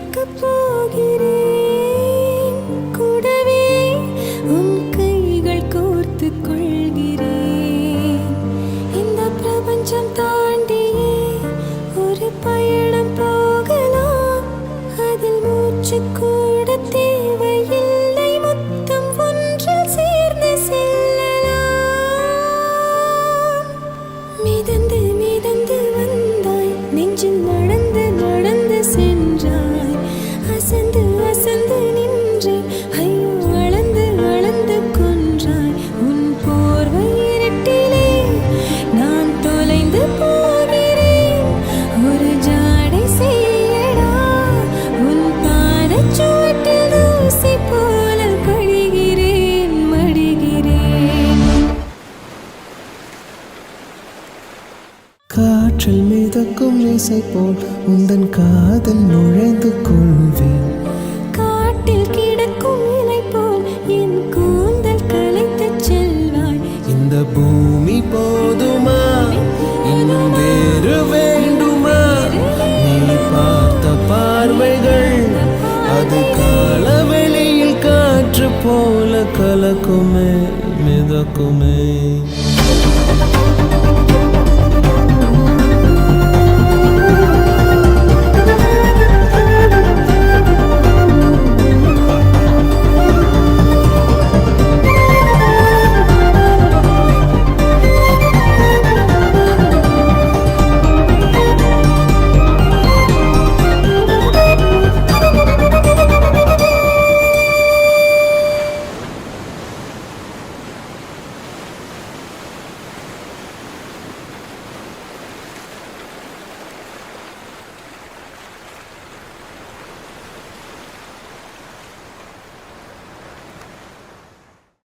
மறக்கப் போகிறேன். கூடவே உன் கைகள் கோர்த்துக் கொள்கிறேன். இந்த பிரபஞ்சம் தாண்டியே ஒரு பயணம் போகலாம். அதில் மூச்சு கூட தேவையில்லை. மொத்தம் ஒன்றில் சேர்ந்து செல்லலாம். மிதந்து மிதந்து வந்தாய், நெஞ்சில் நடந்து நடந்து சென்றாய். அசந்து அசந்து நின்றேன், ஐயோ அளந்து அளந்து கொன்றாய். உன் போர்வை இருட்டிலே நான் தொலைந்து போகிறேன். ஒரு ஜாடை செய்யடா, உன் பாதச்சுவட்டில் தூசி போல கழிகிறேன், மடிகிறேன். காற்றில் மிதக்கும் இசை போல் உந்தன் காதல் நுழைந்து கொள்வேன். காட்டில் கிடக்கும் இலை போல் என் கூந்தல் கலைத்துச் செல்வாய். இந்த பூமி போதுமா, இன்னும் வேறு வேண்டுமா? நீ பார்த்த பார்வைகள் அது காலவெளியில் காற்று போல கலக்குமே, மிதக்குமே.